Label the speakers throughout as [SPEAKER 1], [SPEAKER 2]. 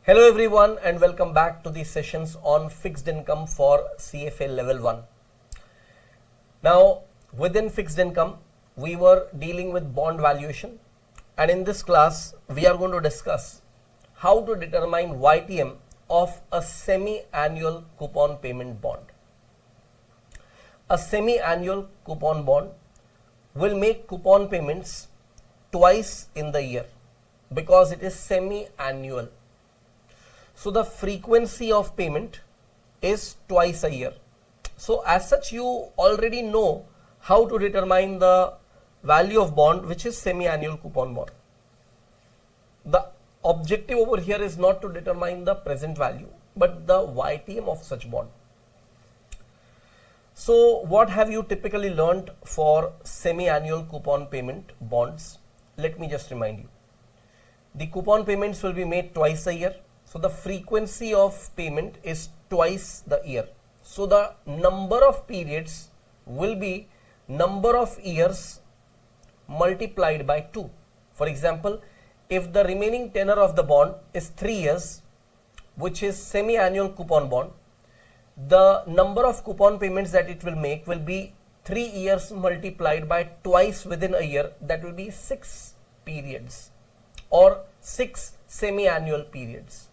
[SPEAKER 1] Hello everyone and welcome back to the sessions on fixed income for CFA Level 1. Now within fixed income we were dealing with bond valuation, and in this class we are going to discuss how to determine YTM of a semi-annual coupon payment bond. A semi-annual coupon bond will make coupon payments twice in the year because it is semi-annual. So the frequency of payment is twice a year. So as such, you already know how to determine the value of bond which is semi-annual coupon bond. The objective over here is not to determine the present value but the YTM of such bond. So what have you typically learnt for semi-annual coupon payment bonds? Let me just remind you. The coupon payments will be made twice a year. So the frequency of payment is twice the year. So the number of periods will be number of years multiplied by 2. For example, if the remaining tenor of the bond is 3 years, which is semi-annual coupon bond, the number of coupon payments that it will make will be 3 years multiplied by twice within a year. That will be 6 periods or 6 semi-annual periods.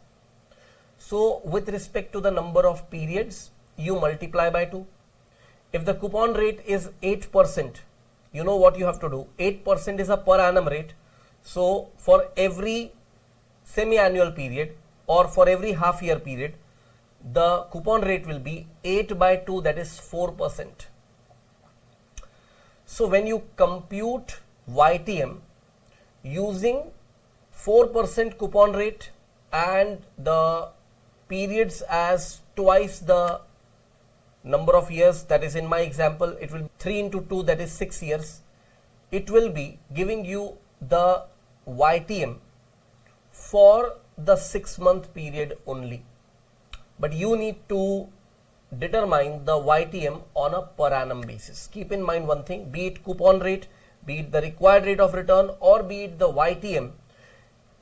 [SPEAKER 1] So with respect to the number of periods, you multiply by 2. If the coupon rate is 8%, you know what you have to do. 8% is a per annum rate. So for every semi-annual period or for every half year period, the coupon rate will be 8 by 2, that is 4%. So when you compute YTM using 4% coupon rate and the periods as twice the number of years, that is in my example it will be 3 into 2, that is 6 years, it will be giving you the YTM for the 6-month period only. But you need to determine the YTM on a per annum basis. Keep in mind one thing, be it coupon rate, be it the required rate of return, or be it the YTM,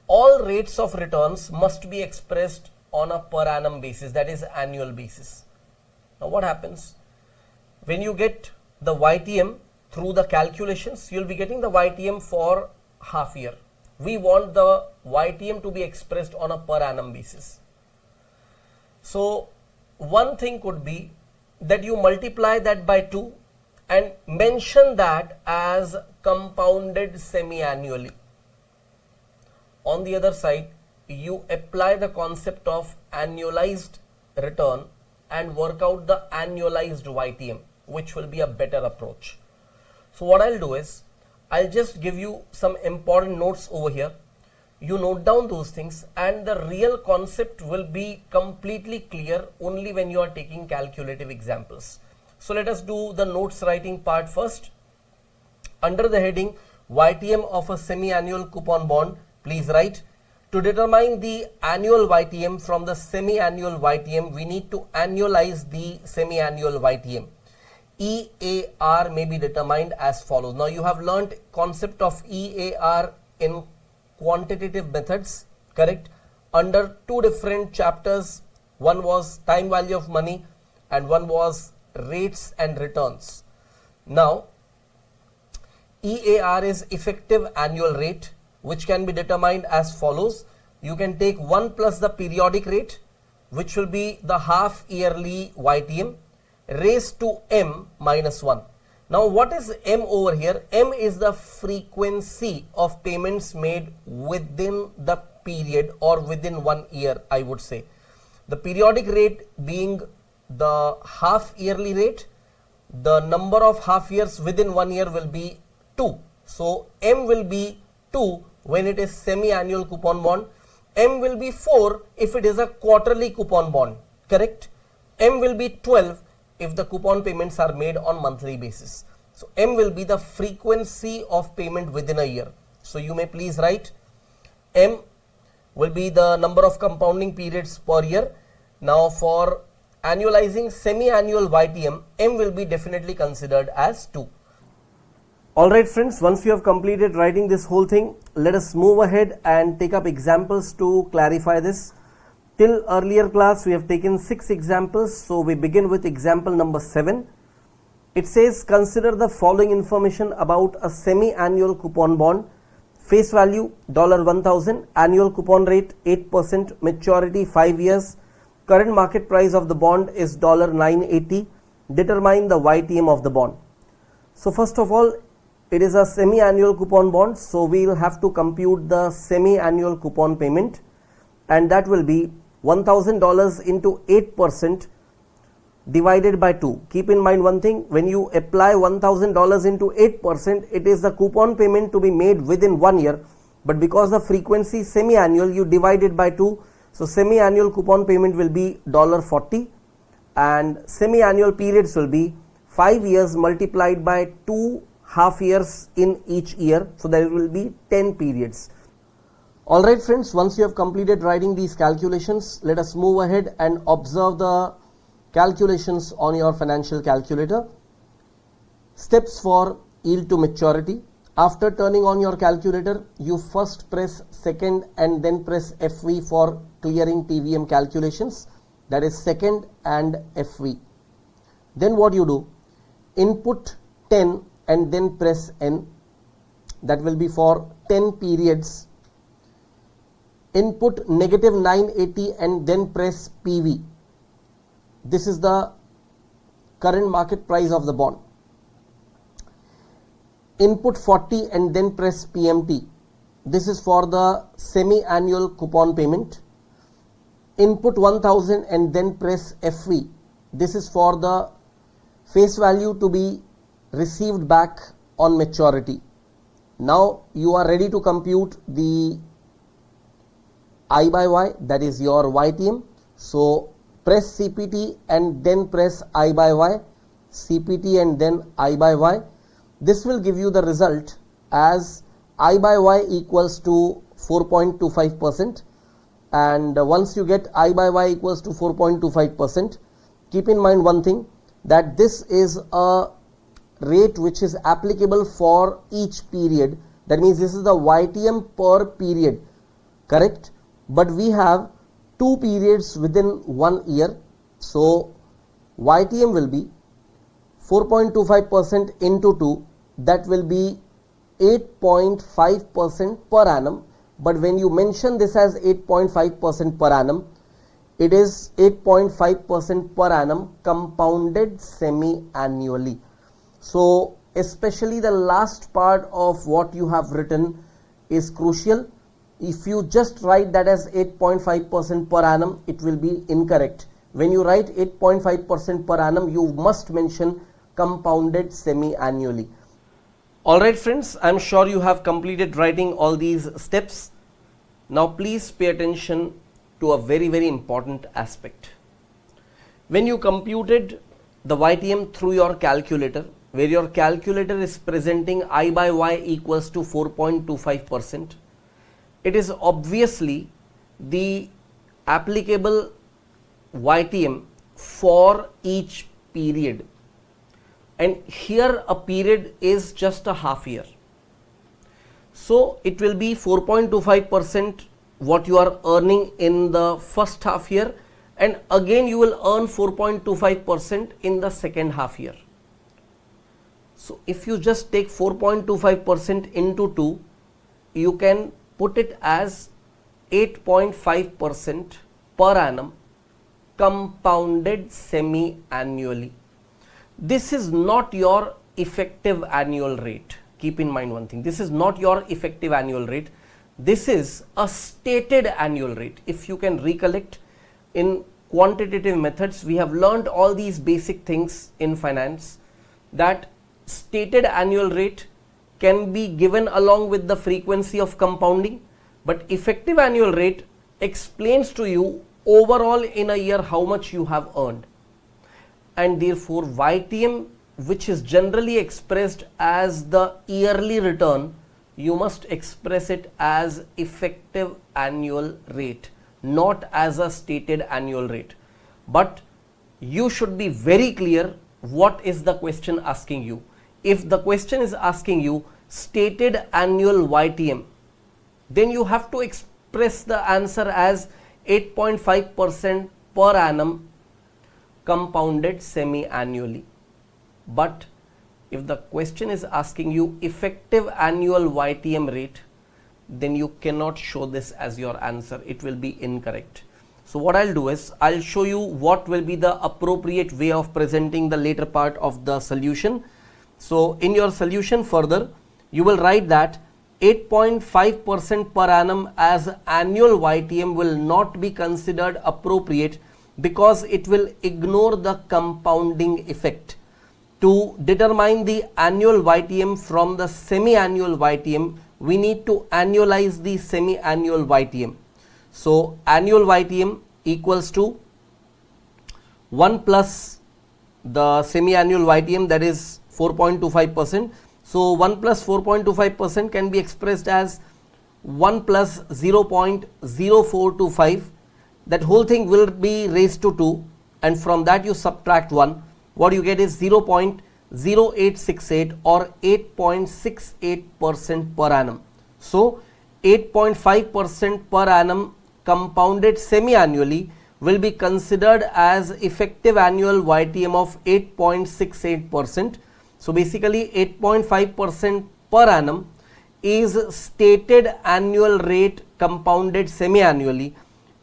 [SPEAKER 1] all rates of returns must be expressed on a per annum basis, that is annual basis. Now what happens? When you get the YTM through the calculations, you will be getting the YTM for half year. We want the YTM to be expressed on a per annum basis. So one thing could be that you multiply that by 2 and mention that as compounded semi-annually. On the other side, you apply the concept of annualized return and work out the annualized YTM, which will be a better approach. So what I'll do is, I'll just give you some important notes over here. You note down those things and the real concept will be completely clear only when you are taking calculative examples. So let us do the notes writing part first. Under the heading YTM of a semi-annual coupon bond, please write, to determine the annual YTM from the semi-annual YTM, we need to annualize the semi-annual YTM. EAR may be determined as follows. Now you have learnt concept of EAR in quantitative methods, correct? Under 2 different chapters, one was time value of money and one was rates and returns. Now EAR is effective annual rate, which can be determined as follows. You can take 1 plus the periodic rate, which will be the half yearly YTM, raised to M minus 1. Now what is M over here? M is the frequency of payments made within the period or within 1 year, I would say. The periodic rate being the half yearly rate, the number of half years within 1 year will be 2. So M will be 2 when it is semi-annual coupon bond. M will be 4 if it is a quarterly coupon bond, correct? M will be 12 if the coupon payments are made on monthly basis. So M will be the frequency of payment within a year. So you may please write M will be the number of compounding periods per year. Now for annualizing semi-annual YTM, M will be definitely considered as 2. Alright friends, once you have completed writing this whole thing, let us move ahead and take up examples to clarify this. Till earlier class we have taken 6 examples, so we begin with example number 7. It says consider the following information about a semi-annual coupon bond. Face value $1,000, annual coupon rate 8%, maturity 5 years, current market price of the bond is $980. Determine the YTM of the bond. So first of all, it is a semi-annual coupon bond, so we will have to compute the semi-annual coupon payment, and that will be $1,000 into 8% divided by 2. Keep in mind one thing, when you apply $1,000 into 8%, it is the coupon payment to be made within 1 year, but because the frequency is semi-annual, you divide it by 2. So semi-annual coupon payment will be $40, and semi-annual periods will be 5 years multiplied by 2 half years in each year, so there will be 10 periods. Alright friends, once you have completed writing these calculations, let us move ahead and observe the calculations on your financial calculator. Steps for yield to maturity. After turning on your calculator, you first press second and then press FV for clearing TVM calculations, that is second and FV. Then what you do, input 10 and then press N, that will be for 10 periods. Input negative 980 and then press PV. This is the current market price of the bond. Input 40 and then press PMT. This is for the semi-annual coupon payment. Input 1000 and then press FV. This is for the face value to be received back on maturity. Now you are ready to compute the I by Y, that is your YTM. So press CPT and then press I by Y, CPT and then I by Y. This will give you the result as I by Y equals to 4.25%, and once you get I by Y equals to 4.25%, keep in mind one thing, that this is a rate which is applicable for each period. That means this is the YTM per period, correct? But we have 2 periods within 1 year, so YTM will be 4.25% into 2, that will be 8.5% per annum. But when you mention this as 8.5% per annum, it is 8.5% per annum compounded semi-annually. So especially the last part of what you have written is crucial. If you just write that as 8.5% per annum, it will be incorrect. When you write 8.5% per annum, you must mention compounded semi-annually. Alright friends, I am sure you have completed writing all these steps. Now please pay attention to a very important aspect. When you computed the YTM through your calculator, where your calculator is presenting I by Y equals to 4.25%, it is obviously the applicable YTM for each period, and here a period is just a half year, so it will be 4.25% what you are earning in the first half year, and again you will earn 4.25% in the second half year. So if you just take 4.25% into 2, you can put it as 8.5% per annum compounded semi-annually. This is not your effective annual rate. Keep in mind one thing, this is not your effective annual rate. This is a stated annual rate. If you can recollect, in quantitative methods, we have learned all these basic things in finance, that stated annual rate can be given along with the frequency of compounding, but effective annual rate explains to you overall in a year how much you have earned, and therefore YTM, which is generally expressed as the yearly return, you must express it as effective annual rate, not as a stated annual rate. But you should be very clear what is the question asking you. If the question is asking you stated annual YTM, then you have to express the answer as 8.5% per annum compounded semi-annually. But if the question is asking you effective annual YTM rate, then you cannot show this as your answer. It will be incorrect. So what I'll do is I'll show you what will be the appropriate way of presenting the later part of the solution. So in your solution further, you will write that 8.5% per annum as annual YTM will not be considered appropriate because it will ignore the compounding effect. To determine the annual YTM from the semi-annual YTM, we need to annualize the semi-annual YTM. So annual YTM equals to 1 plus the semi-annual YTM, that is 4.25%. So 1 plus 4.25% can be expressed as 1 plus 0.0425. That whole thing will be raised to 2, and from that you subtract 1. What you get is 0.0868 or 8.68% per annum. So 8.5% per annum compounded semi-annually will be considered as effective annual YTM of 8.68%. So basically 8.5% per annum is stated annual rate compounded semi-annually,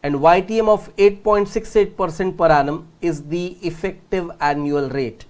[SPEAKER 1] and YTM of 8.68% per annum is the effective annual rate.